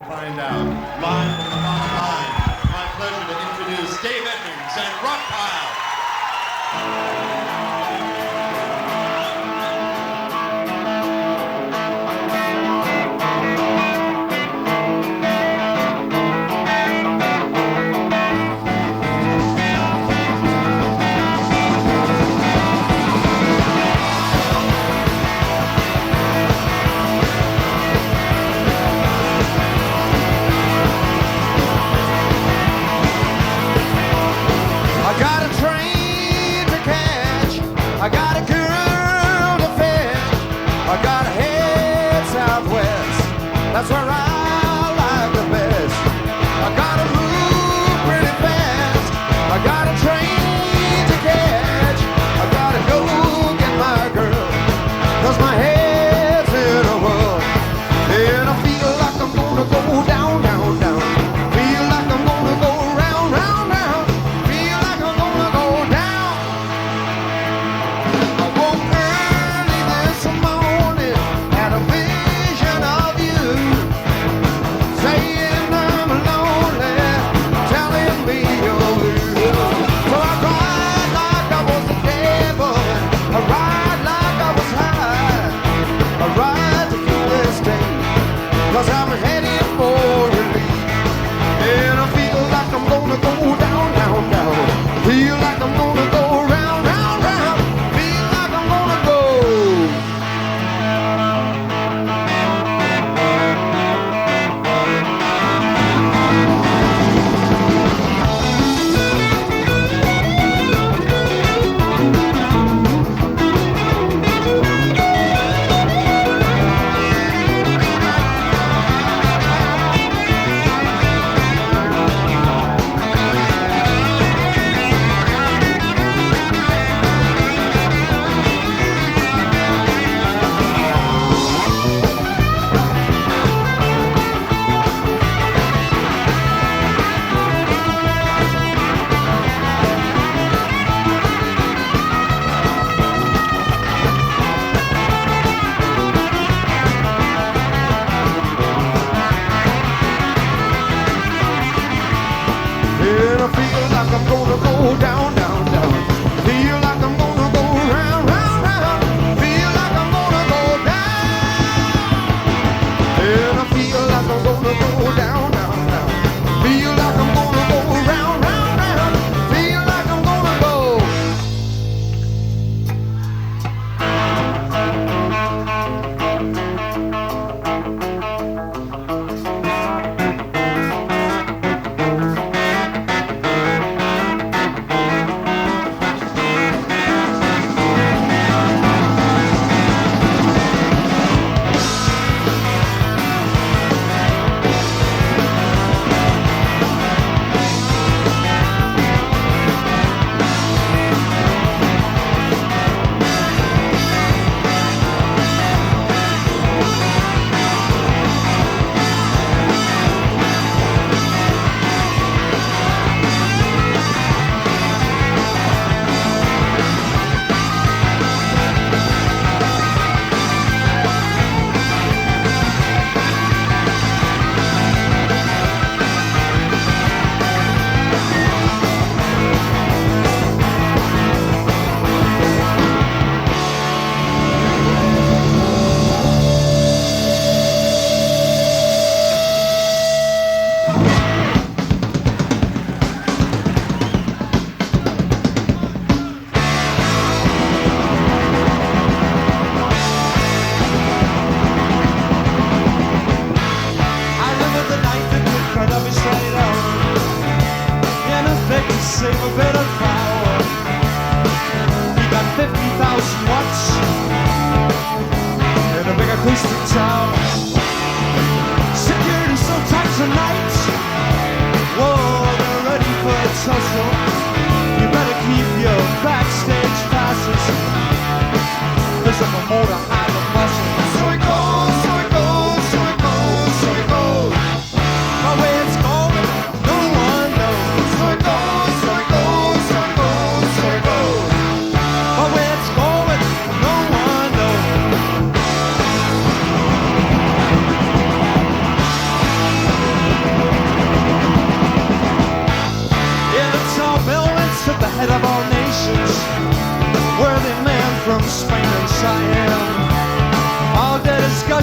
Find out. Live from the front line, my pleasure to introduce Dave Edmunds and Rockpile. I got a girl to fetch. I got a head southwest. That's where I like the best. I gotta move pretty fast. I got a train to catch. I gotta go get my girl, 'cause my head's in a whirl. And I feel like I'm gonna go down, down, down. Feel like I'm gonna go round, round, round. Feel like I'm gonna go down. I'm headed for relief, and I feel like I'm gonna go down, down, down. Feel like I'm gonna go round, round, round. Feel like I'm gonna go. I'm gonna go down, down, down. Feel like I'm gonna go round, round, round. Feel like I'm gonna go down. And I feel like I'm gonna go down, down, down. Feel like I'm gonna go round, round, round. Feel like I'm gonna go.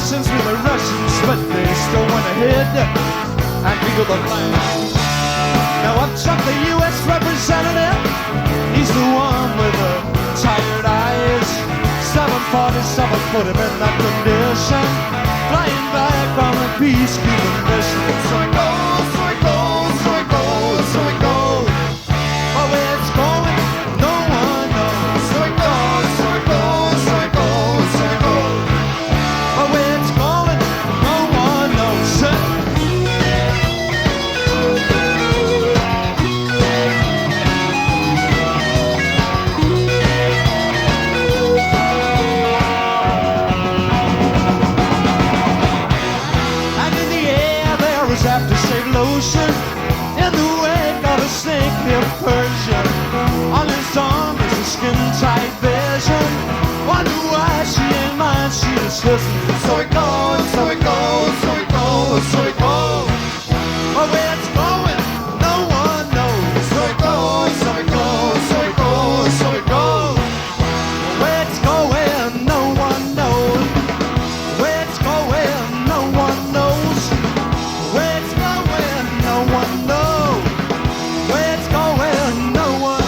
Russians with the Russians, but they still went ahead and beat the land. Now up jumped the U.S. representative. He's the one with the tired eyes. 747 put him in that condition, flying back on a peacekeeping mission. So it goes, so it goes, so it goes, so it goes. But where it's going, no one knows. So it goes, so it goes, so it goes, so it goes. But where it's going, no one knows. Aftershave lotion in the wake of a snake near Persia. On his arm is a skin-tight vision. Wonder why she ain't mine, she is listening. So it goes, so it goes, so it goes, so it goes. But where it's going, no one knows. So it goes, so it goes, so it goes, so it goes. Where it's going, no one knows. Where it's going, no one knows. Where it's going, no one knows. Where it's going, no one.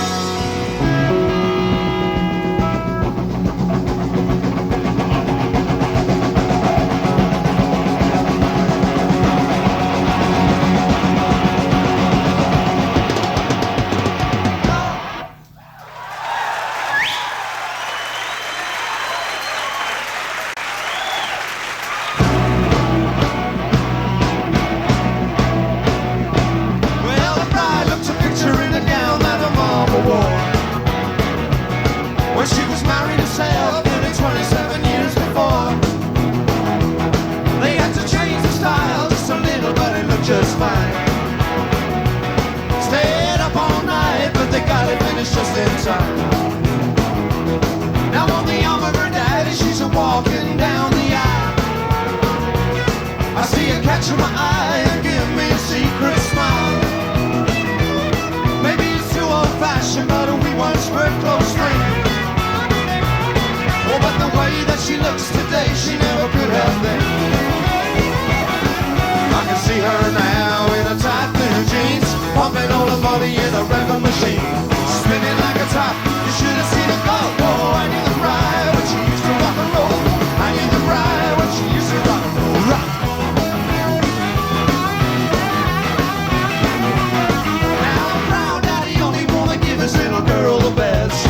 When she was married herself, nearly 27 years before. They had to change the style just a little, but it looked just fine. Stayed up all night, but they got it finished just in time. Now on the arm of her daddy, she's walking down the aisle. I see her catching my eye and give me a secret smile. Maybe it's too old-fashioned, but we once were close friends. Oh, but the way that she looks today, she never could have been. I can see her now in a tight blue jeans, pumping all the money in a record machine, spinning like a top. You should have seen her go. Oh, I knew the bride when she used to rock and roll. I knew the bride when she used to rock and roll. Rock. Now the proud daddy only wanna give his little girl the best.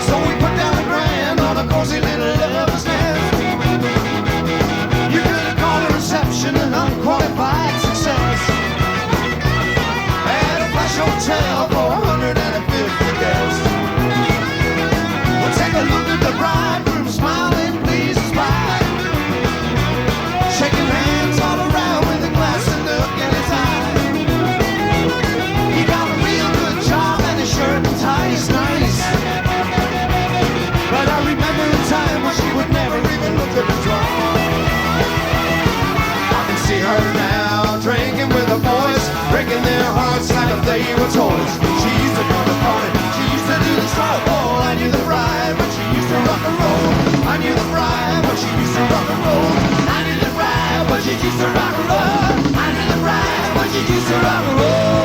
So we put down the grand on a cozy little lover's nest. You could have called a reception an unqualified success. At a flash hotel for 150 guests. We'll take a look at the bridegroom smiling, please us by. Shaking hands all around with a glass of look in his eye. He got a real good job and his shirt and tie is nice. But I remember a time when she would never even look at the drum. I can see her now, drinking with the boys, breaking their hearts like if they were toys. She used to go to party, she used to do the stroll. Oh, I knew the bride when she used to rock and roll. I knew the bride when she used to rock and roll. I knew the bride when she used to rock and roll. I knew the bride when she used to rock and roll.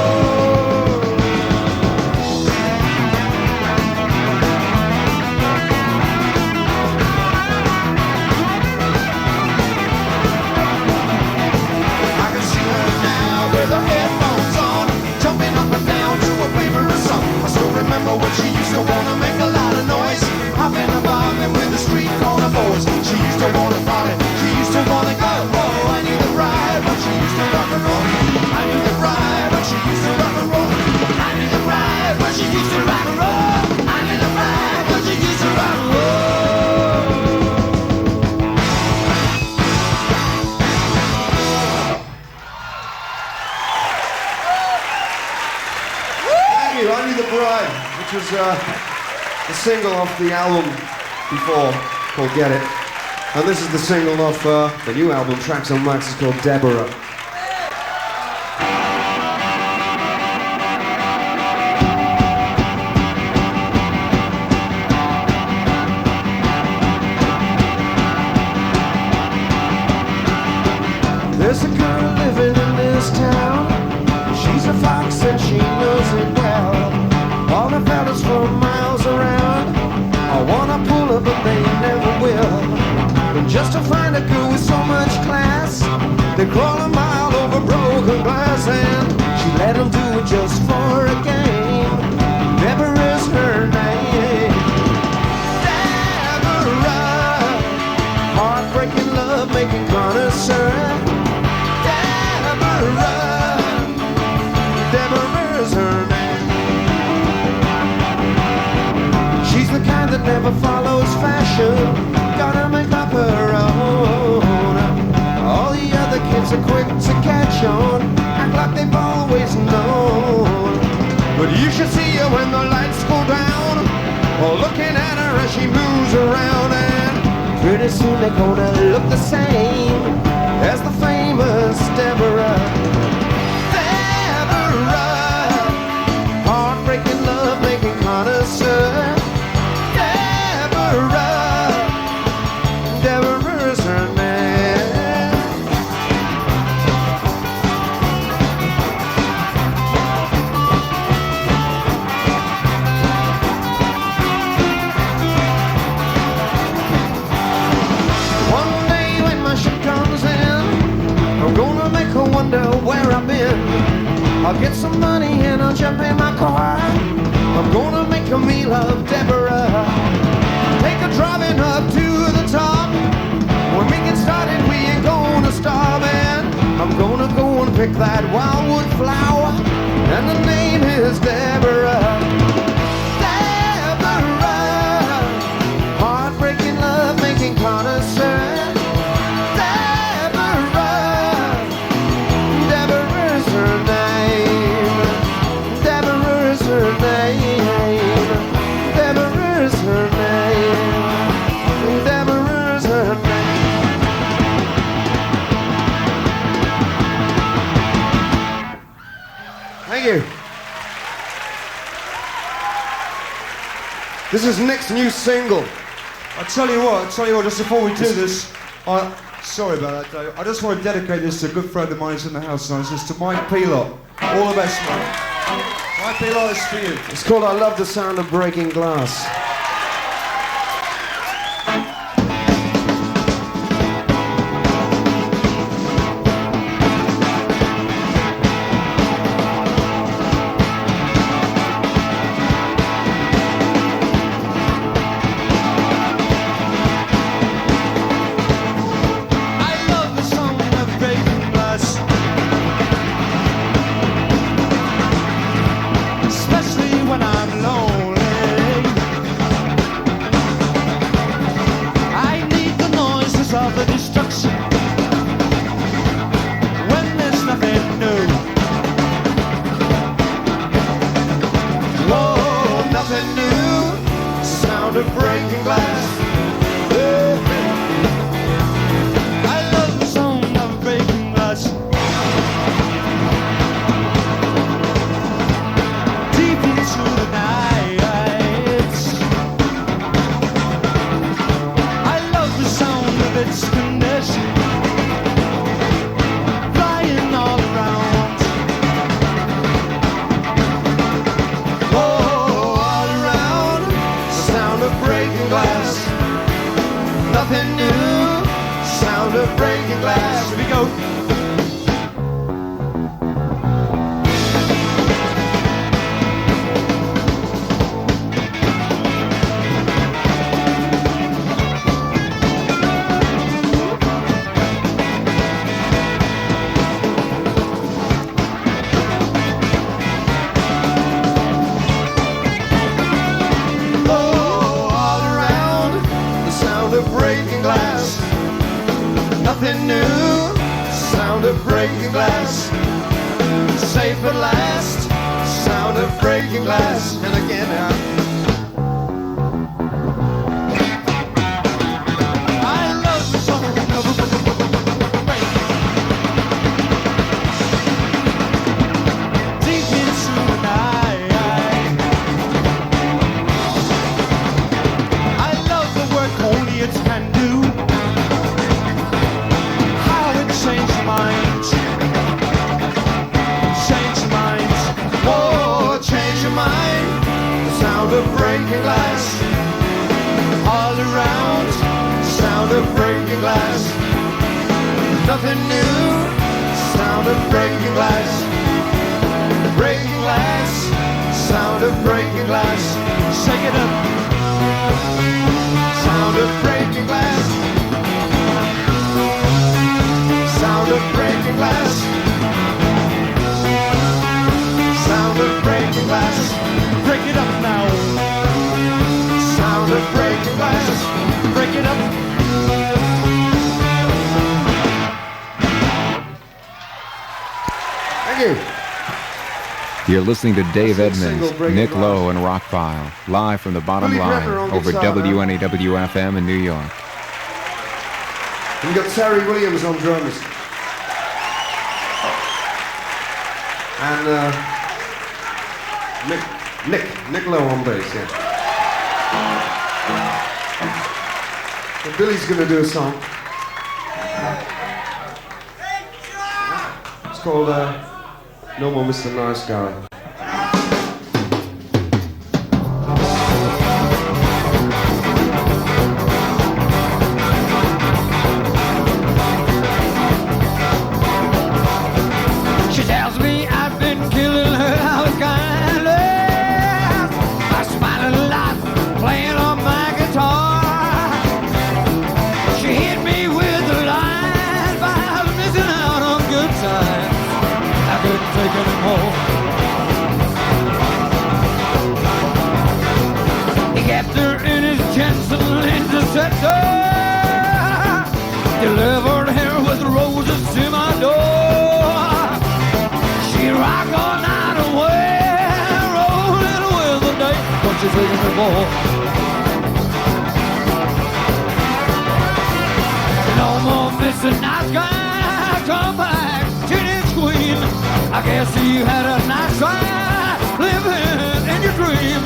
With her headphones on, jumping up and down to a favorite song. I still remember when she used to wanna make a lot of noise, hopping and bobbing with the street corner boys. She used to wanna party, she used to wanna go. Oh, I knew the bride when she used to rock and roll. I knew the bride when she used to rock and roll. I knew the bride when she used to rock and roll. I knew the bride when she used to rock and roll. I Knew the Bride, which was the single off the album before called Get It. And this is the single off the new album, Tracks on Wax, is called Deborah. does it well. All the fellas for miles around I wanna pull her, but they never will. And just to find a girl with so much class, they crawl a mile over broken glass, and she let them do it just for a game. Deborah's her name. Deborah, heartbreaking love making connoisseur. Deborah's her name. She's the kind that never follows fashion, gotta make up her own. All the other kids are quick to catch on, act like they've always known. But you should see her when the lights go down, or looking at her as she moves around, and pretty soon they're gonna look the same as the famous Deborah. Deborah, heartbreaking love making connoisseur. Deborah, Deborah's her name. One day when my ship comes in, I'm gonna make her wonder where I've been. I'll get some money and I'll jump in my car. I'm gonna make a meal of Deborah, take her driving up to the top. When we get started we ain't gonna stop, and I'm gonna go and pick that wildwood flower, and the name is Deborah. Deborah, heartbreaking love making connoisseur. Deborah's her name. Deborah's her name. Deborah's her name. Deborah's her name. Thank you. This is Nick's new single. I tell you what, just before we do this, sorry about that, Dave. I just want to dedicate this to a good friend of mine who's in the house tonight. It's to Mike Pelot. All the best, man. Mike Pelot, is for you. It's called I Love the Sound of Breaking Glass. Nothing new, sound of breaking glass. Safe at last, sound of breaking glass. And again now. I love the song of breaking. Deep into the night. I love the work only it can do. Change your mind. Whoa, glass. Nothing new. Sound of breaking glass. Breaking glass. Sound of breaking glass. Shake it up. Sound of breaking glass. Sound of breaking glass. Sound of breaking glass. Break it up now. Sound of breaking glass. Break it up. Thank you. You're listening to Dave That's a Edmunds, single breaking Nick glass. Lowe, and Rockpile, live from the bottom Billy line Bremner on over guitar, WNEW-FM in New York. And you got Terry Williams on drums. And Nick Lowe on bass, yeah. And Billy's gonna do a song. It's called No More Mr. Nice Guy. She tells me I've been killing her out kindly by smiling a lot, playing on my guitar. She hit me with a line by missing out on good times. I couldn't take anymore. He kept her in his Jensen interceptor, delivered her with roses to my door. She rocked all night away, rolling with the day, but she's taking the ball. No more Mr. Nice Guy, come back, teenage queen. I guess you had a nice time living in your dream.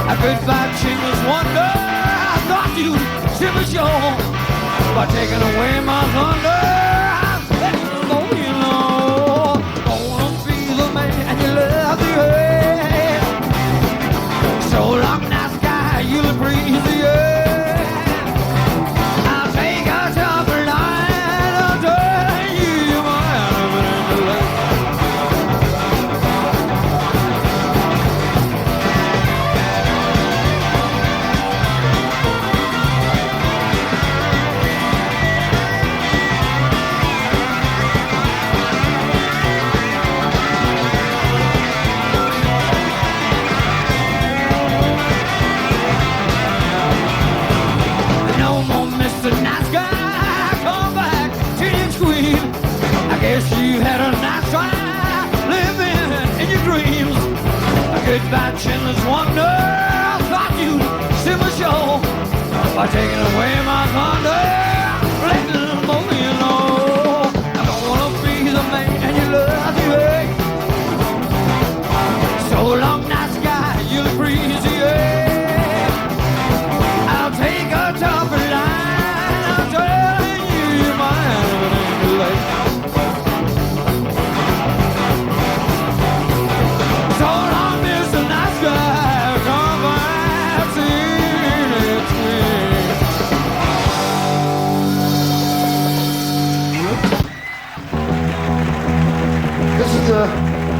A goodbye shameless wonder, I thought you'd shimmer show by taking away my thunder. Oh, you know, gonna be the man and you love the earth. So long, nice guy, you'll breathe the earth. I'll take a tough line, I'll tell you my element in the lake. No more Mr. Nice Guy, come back, teenage queen. I guess you had a nice time living in your dreams. A goodbye, chinless wonder. I thought you'd simmer show by taking away my thunder. Letting them know you know I don't wanna be the man and you love the earth. So long, nice guy, you'll breeze the earth. I'll take a tougher line, I'm telling you, you're my element in the lake. So long, Mr. Nice Guy, come back, teenage queen.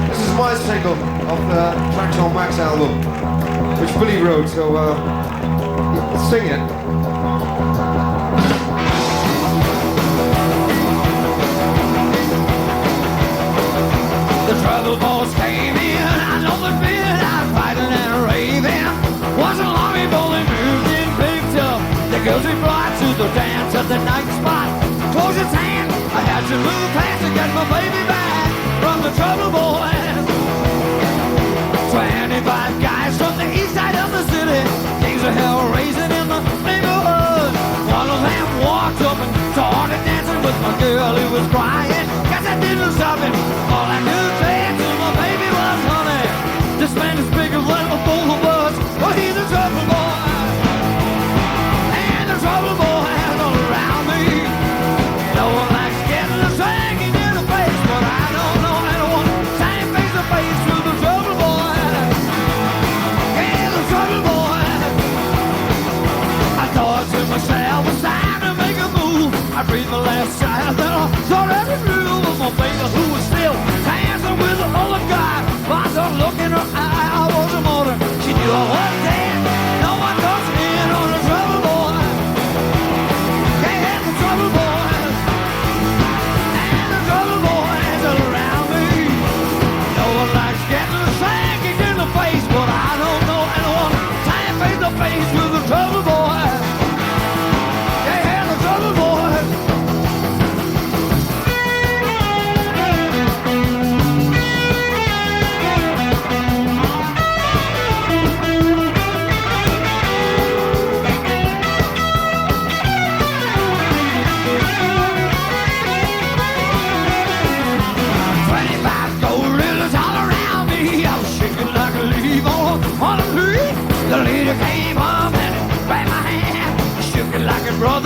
This is my single off the Tracks on Max album, which Billy wrote, so let's sing it. The trouble boys came in, I know the bit out fighting and raving. Wasn't long before they moved in, picked up the guilty flight to the dance at the night spot. Close his hand, I had to move fast to get my baby back from the trouble boys. 25 guys from the east side of the city, kings of hell raising in the neighborhood. One of them walked up and started dancing with my girl who was crying. Guess I didn't stop him. All I knew to my baby was honey. This man is bigger than a bowl of us, but he's a trouble boy. And the trouble boy has all around me. No one likes getting a singing in the face, but I don't know anyone standing face to face with the trouble boy. Yeah, the trouble boy. I thought to myself, it's time to make a move. I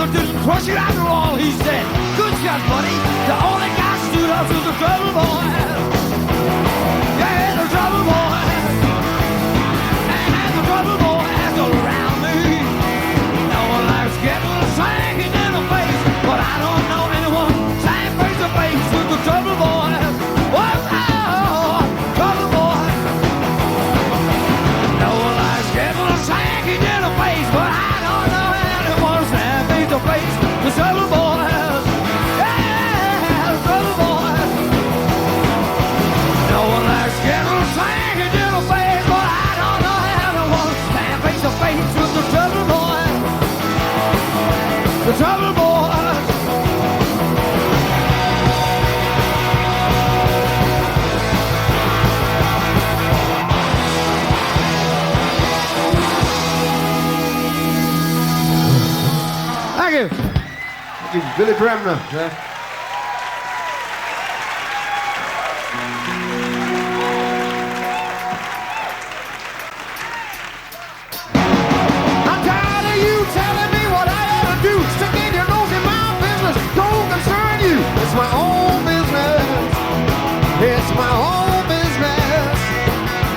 brother didn't crush you after all, he said. Good shot, buddy. The only guy stood up to the trouble boy. Yeah, the trouble boy. And the trouble boy is all around me. No one likes getting shaking in the face, but I don't know anyone saying face to face with the trouble boy. Whoa, trouble boy. No one likes getting shaking in the face, but I don't know anyone saying face to face with the trouble boy. Yeah, the trouble boy. No one likes getting shaking in the face, but I don't know anyone saying face to face with the trouble boy. The trouble boy. Thank you. Thank you, Billy Bremner. Yeah. I'm tired of you telling me what I ought to do. Sticking your nose in my business don't concern you. It's my own business. It's my own business.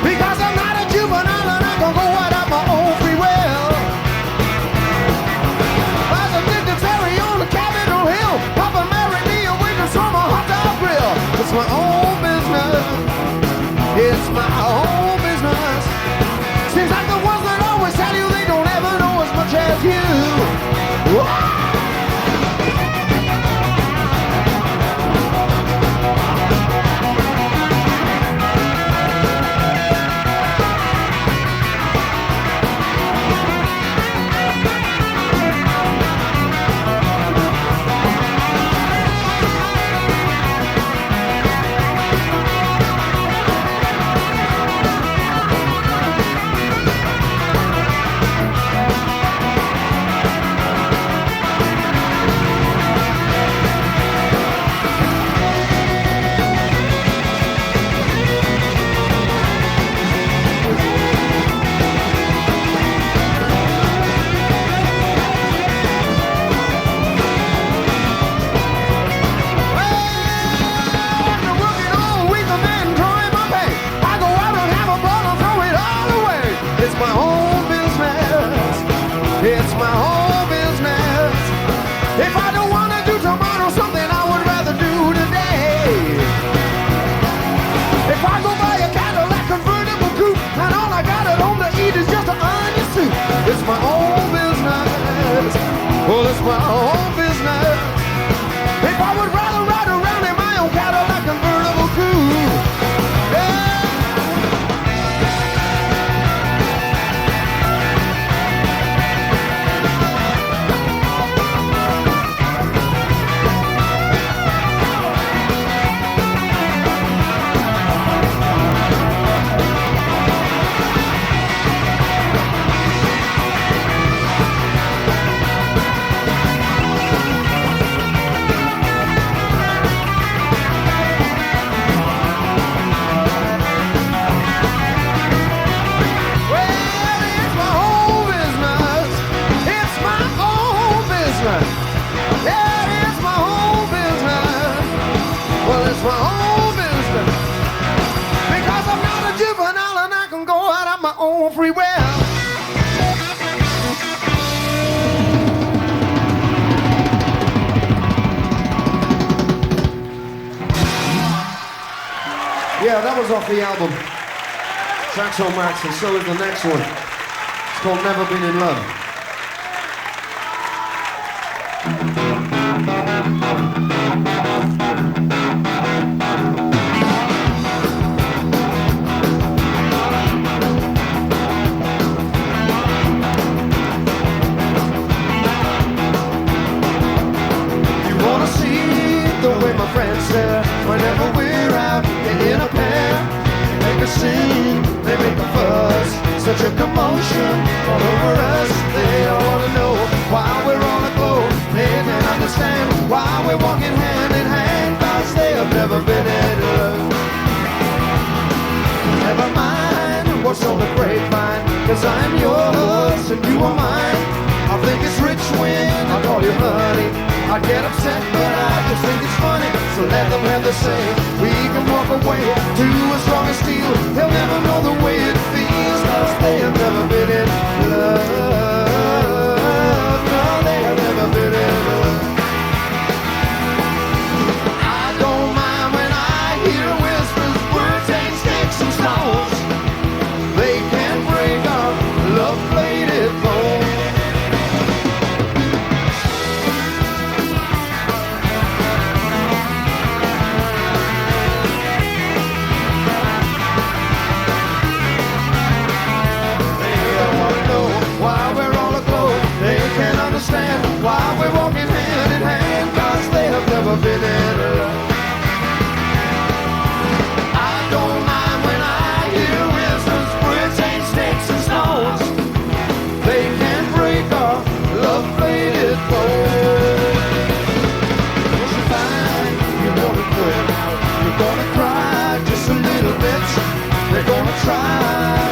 Because I'm not a juvenile and I can go out of my own free will. As a dignitary on the Capitol Hill, Papa married me a waitress from a hot dog grill. It's my own business. It's my own business. Seems like the ones that always tell you they don't ever know as much as you. Whoa. It's my own business. If I don't want to do tomorrow something I would rather do today. If I go buy a Cadillac convertible coupe and all I got at home to eat is just an onion soup, it's my own business. Well, it's my own business. If I would rather ride around in my own Cadillac convertible coupe. Yeah. Free will. Yeah, that was off the album. Tracks on Max, and so is the next one. It's called Never Been in Love. Whenever we're out in a pair, they make a scene, they make a fuss, such a commotion all over us. They all want to know why we're on a glow. They can't understand why we're walking hand in hand, cause they have never been in love. Never mind what's on the grapevine, cause I'm yours and you are mine. I think it's rich when I call you honey. I get upset, but I just think it's funny. So let them have the say. We can walk away, two as strong as steel. They'll never know the way it feels, 'cause they have never been in love. No, they have never been in love. I don't mind when I hear whispers, words ain't sticks and stones. They can't break our love-plated bones. Understand why we're walking hand in hand, 'cause they have never been in love. I don't mind when I hear whispers, words ain't sticks and stones. They can't break our love-plated bones. You're fine, you're gonna quit, you're gonna cry just a little bit. They're gonna try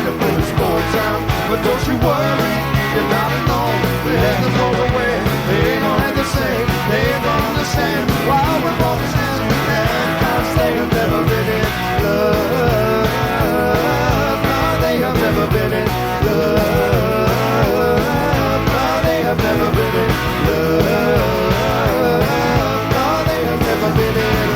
to bring us more down, but don't you worry, you're not alone. We have to go away. They don't have to say. They don't understand why we're walking hand in hand, 'cause they have never been in love. No, they have never been in love. No, they have never been in love. No, they have never been in love.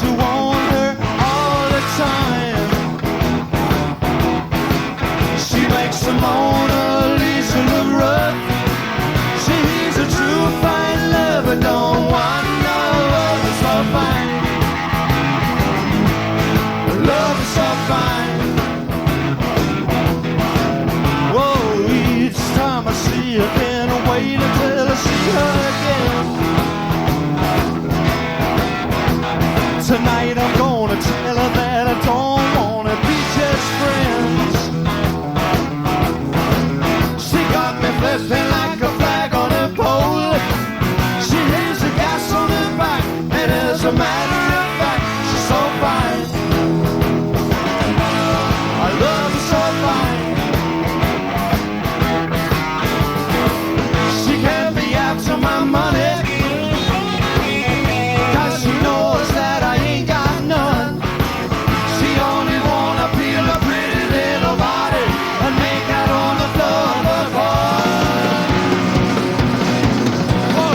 To want her all the time. She makes the Mona Lisa look rough. She's a true fine lover, don't want no other so fine. Love is so fine. Whoa, each time I see her, can't wait until I see her again. Tonight I'm gonna tell her that I don't wanna be just friends. She got me flipping like a flag on a pole. She leaves the gas on her back, and as a matter of fact, she's so fine. I love her so fine. She can't be after my money, 'cause she knows that I ain't got none. She only wanna feel a pretty little body and make out on the floor of the bar. Whoa,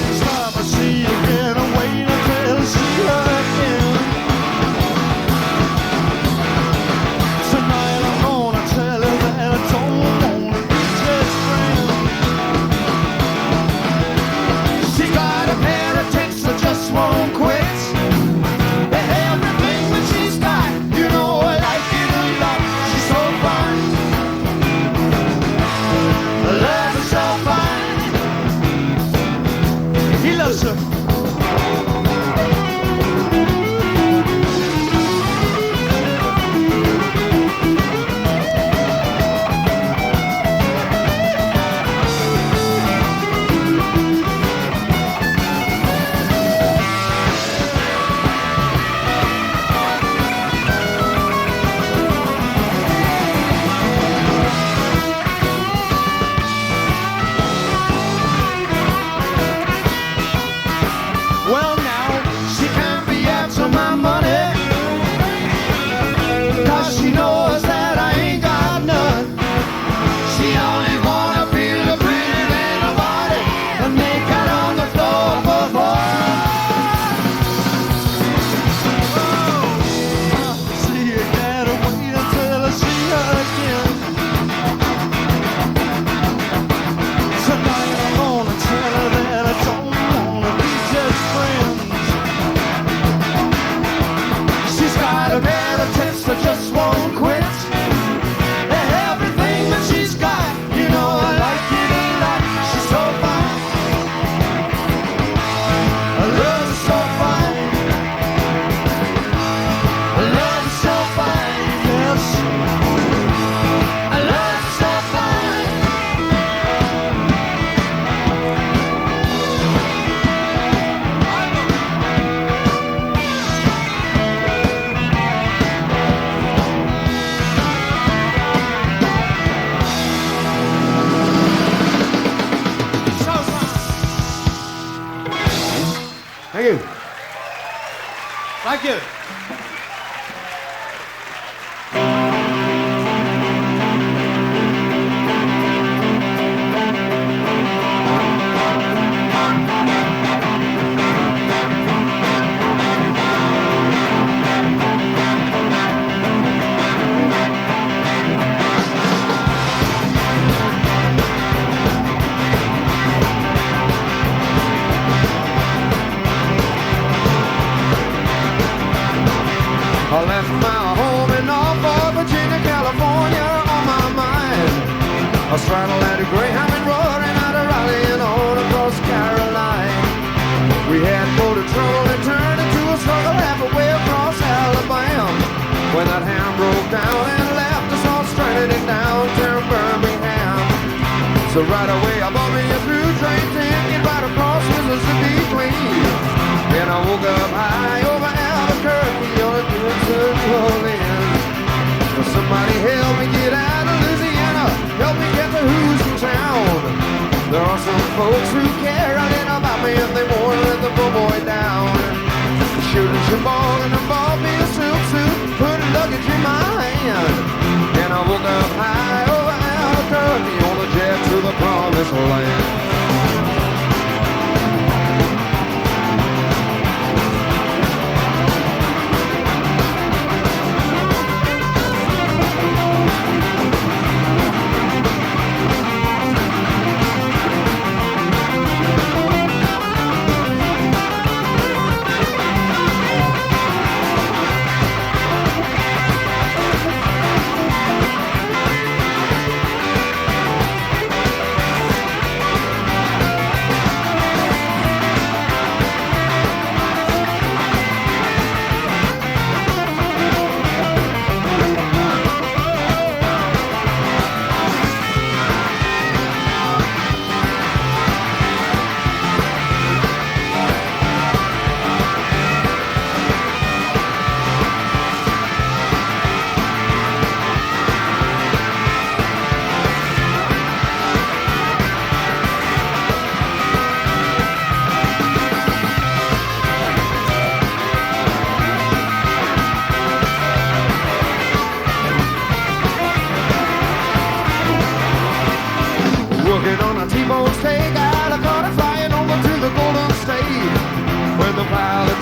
each time I see you again, I wait until I see her again. Tonight I'm gonna tell her that I don't wanna be just friends. She got a pair of tits that just won't quit. And everything that she's got, you know I like it a lot. She's so fine. Love is so fine. He loves her. you. Thank you. I left my home in Norfolk, Virginia, California on my mind. I straddled at a Greyhound and roaring out of Raleigh and on across Carolina. We had pulled a trouble and turned into a struggle halfway across Alabama, when that ham broke down and left us all stranded in downtown Birmingham. So right away I bought me a through train ticket right across Mississippi clean. And I woke up high over Albuquerque on a good Orleans. Somebody help me get out of Louisiana, help me get the Houston town. There are some folks who care a little about me and they won't let the poor boy down. Shooting some ball and I bought me a silk suit, put luggage in my hand. And I woke up high over Albuquerque on a jet to the promised land.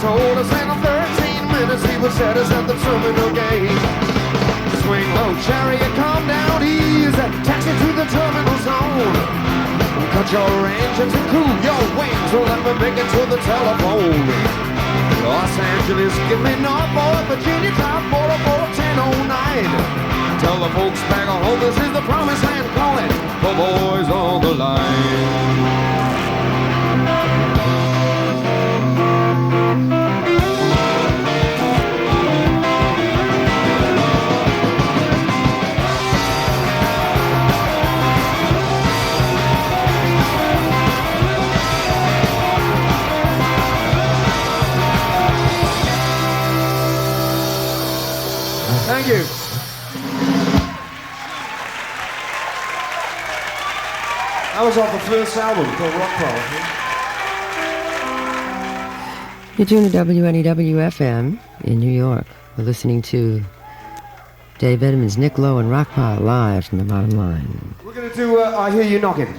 Told us in 13 minutes he would set us at the terminal gate. Swing low, chariot, come down easy, taxi to the terminal zone. Cut your engines and cool your wings, so let me make it to the telephone. Los Angeles, give me Norfolk, Virginia, South Florida, 1009. Tell the folks back home this is the promised land calling, the boys on the line. Thank you. That was off the first album called Rockpile. You're tuned to WNEW-FM in New York. We're listening to Dave Edmunds, Nick Lowe, and Rockpile live from the bottom line. We're going to do I Hear You Knockin'.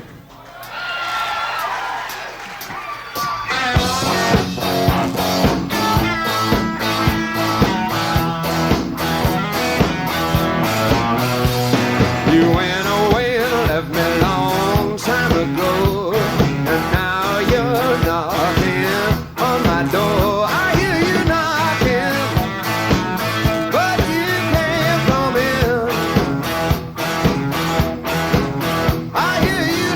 You went away and left me a long time ago, and now you're knocking on my door. I hear you knocking, but you can't come in. I hear you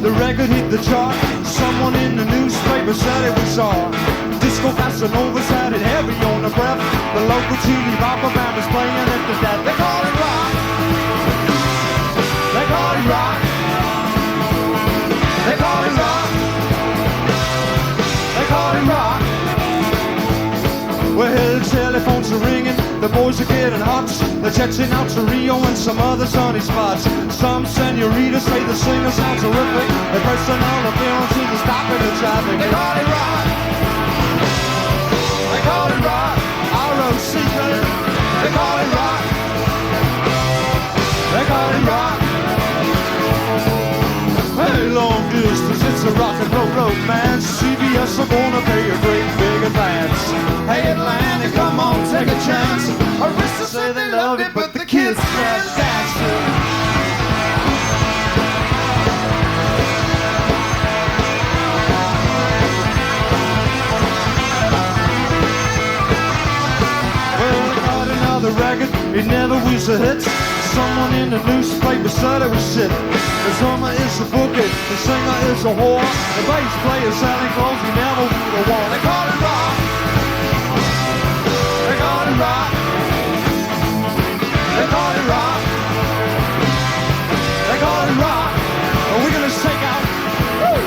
The record hit the chart. Someone in the newspaper said it was on. Disco Casanovas had it heavy on the breath. The local TV bopper band was playing it to death. They call it rock. They call it rock. They call it rock. They call it rock. Well, the telephones are ringing, the boys are getting hot. They're jetting out to Rio and some other sunny spots. Some senoritas say the singer sounds horrific. Their personal appearances are stopping the traffic. They call it rock. They call it rock. R.O.C.K. They call it rock. They call it rock. Hey, long distance, it's a rock and roll romance. CBS are gonna pay a great big advance. Hey, Atlantic, come on, take a chance. Arista say they love it, but the kids can't dance it. Well, they got another record, it never was a hit. Someone in the newspaper said it was shit. The drummer is a bookie, the singer is a whore. The bass player selling clothes, he never would have worn. They call it rock. They call it rock. They call it rock. They call it rock. And we're gonna shake out. Woo!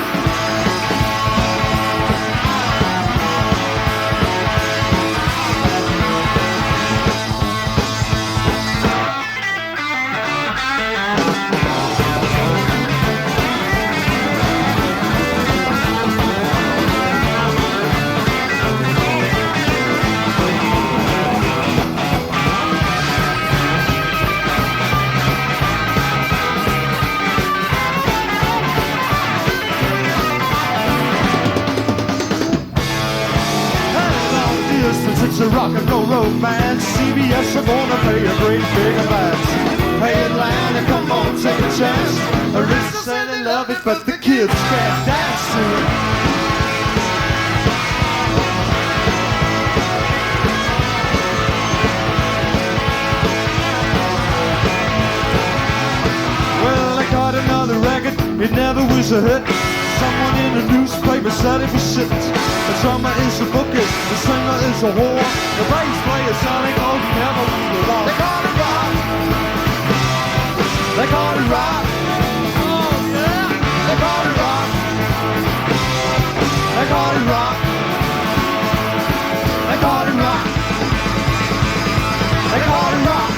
It's a rock and roll romance. CBS are gonna pay a great big advance. Hey, Atlanta, come on, take a chance. Arista say they love it, but the kids can't dance to it. Well, they got another record, it never was a hit. Someone in the newspaper said it was shit. The drummer is a bookie, the singer is a whore. The bass player selling clothes, he never won the war. They call it rock. They call it rock. Oh yeah. They call it rock. They call it rock. They call it rock. They call it rock.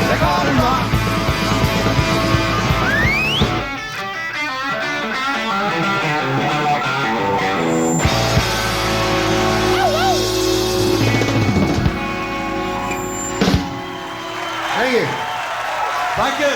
They call it rock. Thank you. Thank you.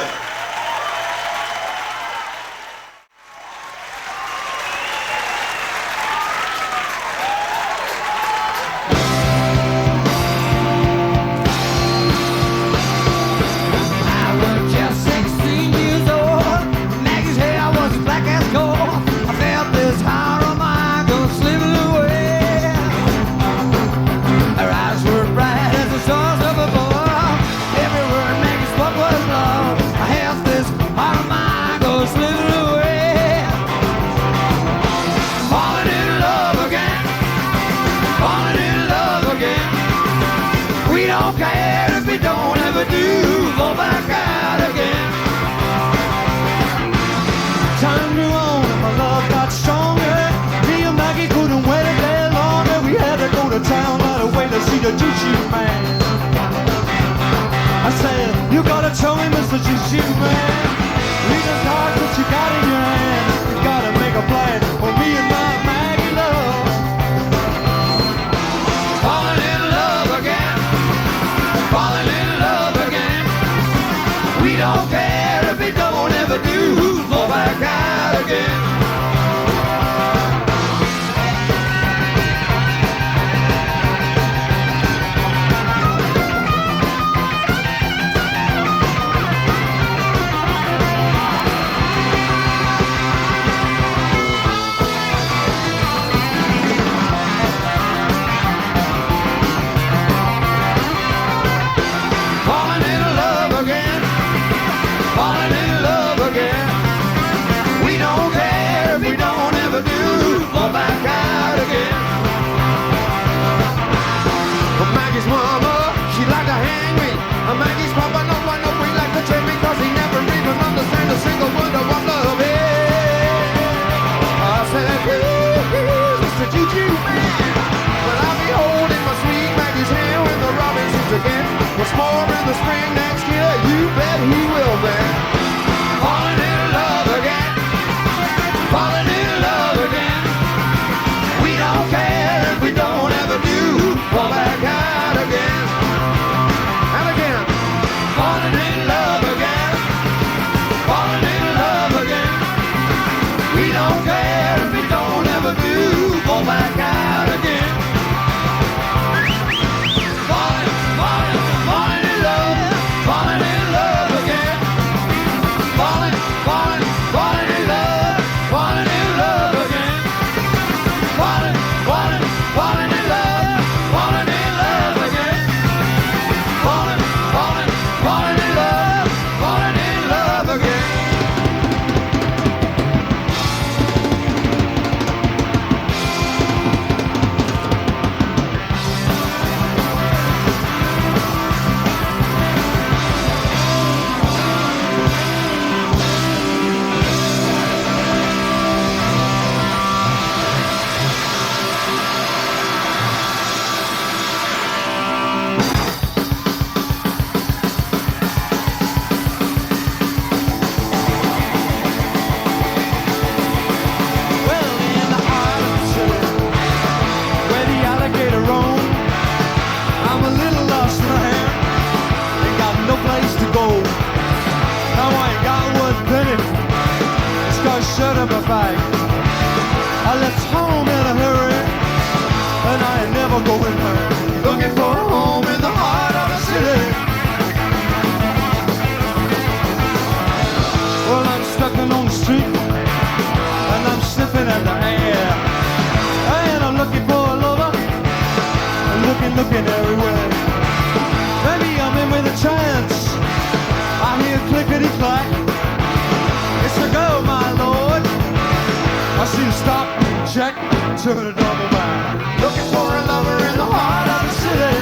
Time grew on and my love got stronger. Me and Maggie couldn't wait a day longer. We had to go to town right away to see the Juicy Man. I said, you gotta tell me, Mr. Juicy Man. Read the cards that you got in your hand. You gotta make a plan for me and my Maggie love. a juju man. Well, I'll be holding my sweet Maggie's hand when the robin sings again. What's more, in the spring next year, you bet he will then. Falling in love again. Falling in love again. We don't care if we don't ever do. Fall back out again. And again. Falling in love again. Falling in love again. We don't care if we don't ever do. Fall back out again. Falling, falling, falling in love. Falling in love again. Falling, falling, falling in love. Falling in love again. Falling, falling, falling in love. Falling in love again. Falling, falling, falling in love. Falling in love again. Well, in the heart of the city, where the alligator roam, I'm a little lost man, ain't got no place to go. Now I ain't got one penny, it's got shut up my bag. I left home in a hurry, and I ain't never going back. Looking for a home in the heart of the city. Well, I'm stuck on the street, and I'm sniffing at the air. And I'm looking for a lover, and looking everywhere. Maybe I'm in with a chance. I hear clickety-clack. It's a go, my lord. I see you stop, check, turn a double back. Looking for a lover in the heart of the city.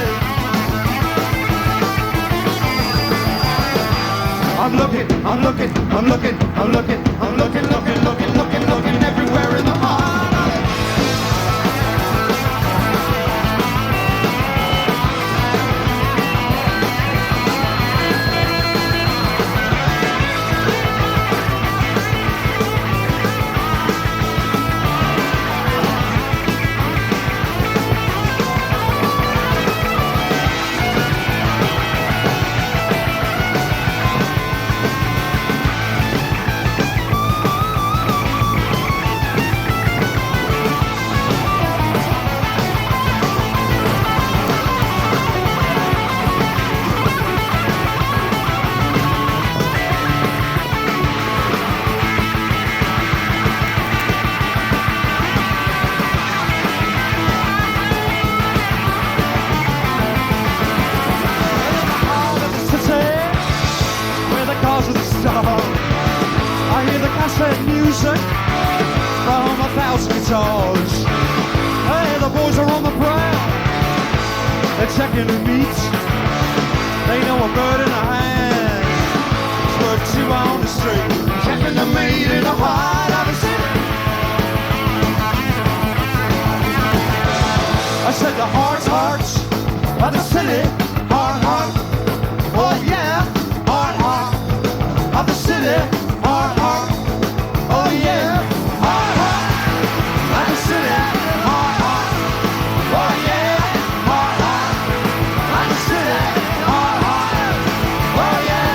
I'm looking, I'm looking, I'm looking, I'm looking, I'm looking, looking everywhere in the heart of it. I hear the cassette music from 1,000 guitars. Hey, the boys are on the prowl. They're checking the meat. They know a bird in the hand. It's worth two on the street. Checking the meat in the heart of the city. I said the hearts of the city. Heart. Oh yeah, heart of the city. Heart. Oh yeah, heart of the city. Heart. Oh yeah, heart of the city. Heart. Oh yeah.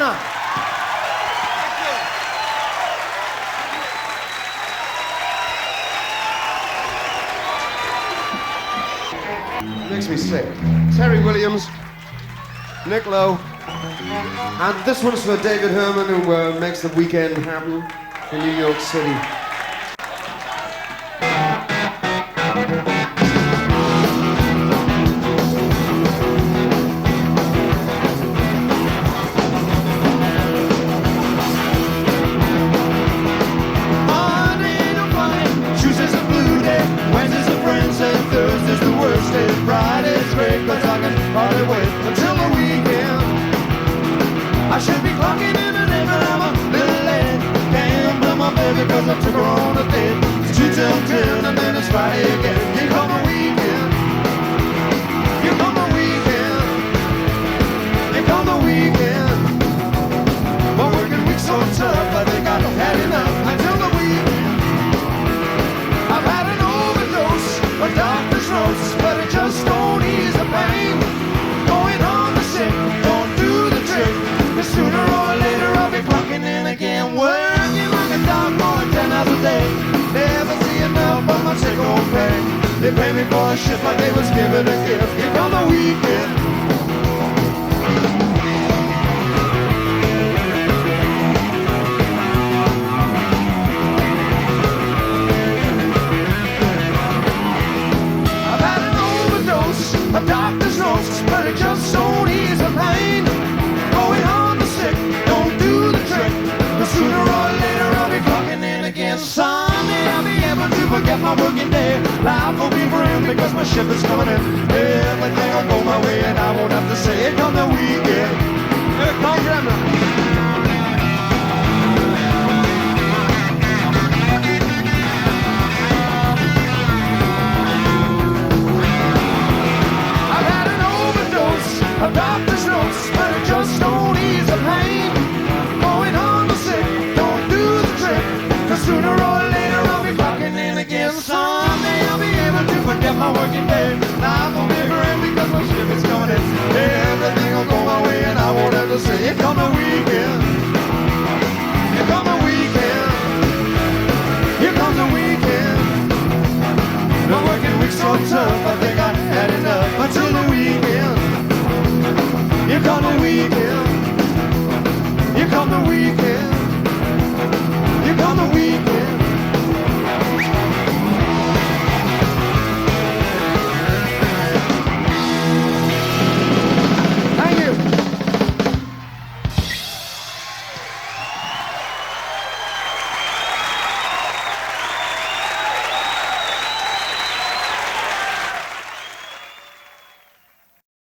Bremner. Makes me sick. Terry Williams, Nick Lowe, and this one's for David Herman, who makes the weekend happen in New York City. Because I took her on a date. It's 2 till 10 and then it's Friday again. Here come the weekend. Here come the weekend. Here come the weekend. My working week's so tough, I think I've had enough until the weekend. I've had an overdose of doctor's notes, but it just don't ease the pain. Going on the sick, don't do the trick. But sooner or later I'll be clocking in again. Working like a dog more than 10 hours a day. Never see enough of my sick old pay. They pay me for a shift like they was giving a gift. Here come the weekend. I've had an overdose of doctor's notes, but it just don't ease the pain. Going on the sick, don't do the trick. But sooner or later I'll be clocking in again. Someday I'll be able to forget my working day. Life will be grim because my ship is coming in. Everything will go my way and I won't have to say it come the weekend. Here comes Bremner. I've had an overdose of doctor's notes, but it just don't ease the pain. Going on the sick, don't do the trick. Cause sooner or later I'll be clocking in again. Someday I'll be able to forget my working day. Life will be grim because my ship is coming in. Everything will go my way and I won't have to say here come the weekend. Here come the weekend. Here comes the weekend. The working week's so tough, I think I had enough until the weekend. Here come the weekend. Here come the weekend.